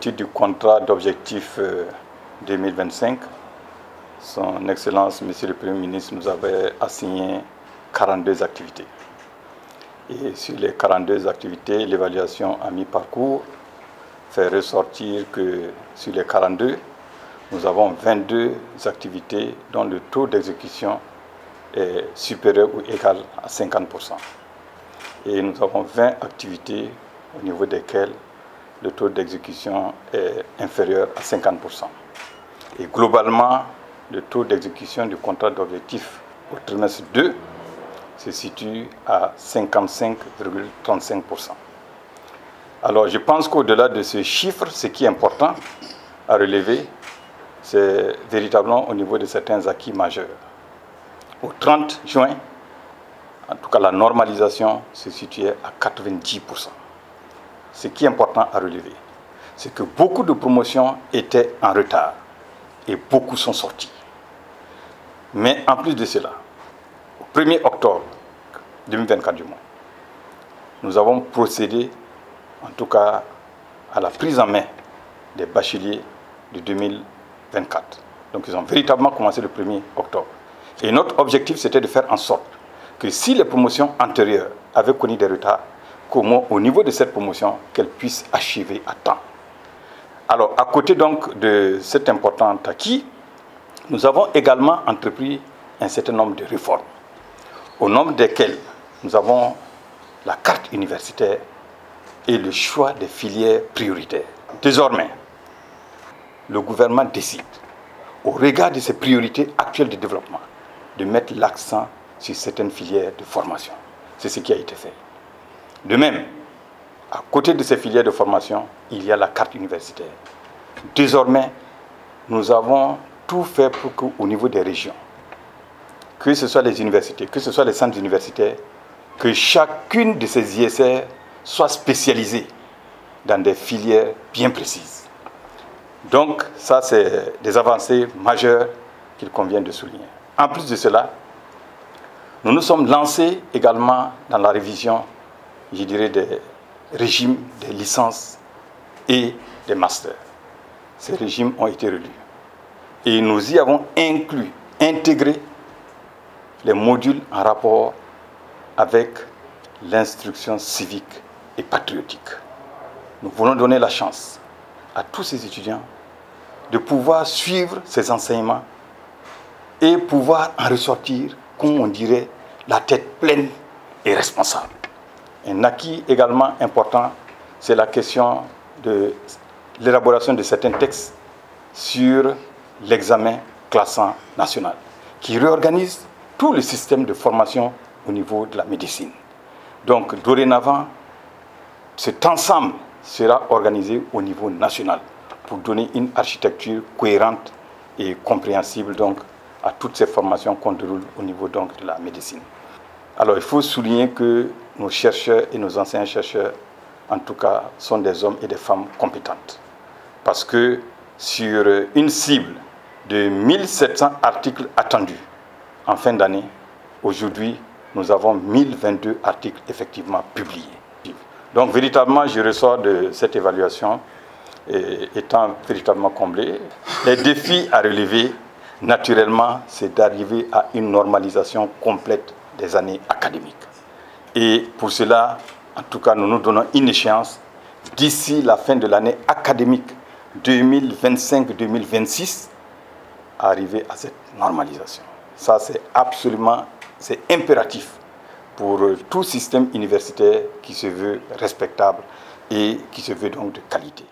titre du contrat d'objectif 2025, son Excellence, Monsieur le Premier ministre, nous avait assigné 42 activités. Et sur les 42 activités, l'évaluation à mi-parcours fait ressortir que sur les 42, nous avons 22 activités dont le taux d'exécution est supérieur ou égal à 50%. Et nous avons 20 activités au niveau desquelles le taux d'exécution est inférieur à 50%. Et globalement, le taux d'exécution du contrat d'objectif au trimestre 2 se situe à 55,35%. Alors je pense qu'au-delà de ce chiffre, ce qui est important à relever, c'est véritablement au niveau de certains acquis majeurs. Au 30 juin, en tout cas la normalisation se situait à 90%. Ce qui est important à relever, c'est que beaucoup de promotions étaient en retard et beaucoup sont sortis. Mais en plus de cela, au 1er octobre 2024 du mois, nous avons procédé en tout cas à la prise en main des bacheliers de 2024. Donc ils ont véritablement commencé le 1er octobre. Et notre objectif, c'était de faire en sorte que si les promotions antérieures avaient connu des retards, au niveau de cette promotion, qu'elles puissent achever à temps. Alors, à côté donc de cet important acquis, nous avons également entrepris un certain nombre de réformes, au nombre desquelles nous avons la carte universitaire et le choix des filières prioritaires. Désormais, le gouvernement décide, au regard de ses priorités actuelles de développement, de mettre l'accent sur certaines filières de formation. C'est ce qui a été fait. De même, à côté de ces filières de formation, il y a la carte universitaire. Désormais, nous avons tout fait pour qu'au niveau des régions, que ce soit les universités, que ce soit les centres universitaires, que chacune de ces ISR soit spécialisée dans des filières bien précises. Donc, ça, c'est des avancées majeures qu'il convient de souligner. En plus de cela, nous nous sommes lancés également dans la révision, je dirais, des régimes des licences et des masters. Ces régimes ont été relus. Et nous y avons intégré les modules en rapport avec l'instruction civique et patriotique. Nous voulons donner la chance à tous ces étudiants de pouvoir suivre ces enseignements et pouvoir en ressortir, comme on dirait, la tête pleine et responsable. Un acquis également important, c'est la question de l'élaboration de certains textes sur l'examen classant national, qui réorganise tout le système de formation au niveau de la médecine. Donc, dorénavant, cet ensemble sera organisé au niveau national pour donner une architecture cohérente et compréhensible donc, à toutes ces formations qu'on déroule au niveau donc, de la médecine. Alors, il faut souligner que nos chercheurs et nos anciens chercheurs, en tout cas, sont des hommes et des femmes compétentes. Parce que sur une cible de 1700 articles attendus en fin d'année, aujourd'hui, nous avons 1022 articles effectivement publiés. Donc, véritablement, je ressors de cette évaluation étant véritablement comblé. Les défis à relever, naturellement, c'est d'arriver à une normalisation complète des années académiques. Et pour cela, en tout cas, nous nous donnons une échéance d'ici la fin de l'année académique 2025-2026 à arriver à cette normalisation. Ça, c'est absolument, c'est impératif pour tout système universitaire qui se veut respectable et qui se veut donc de qualité.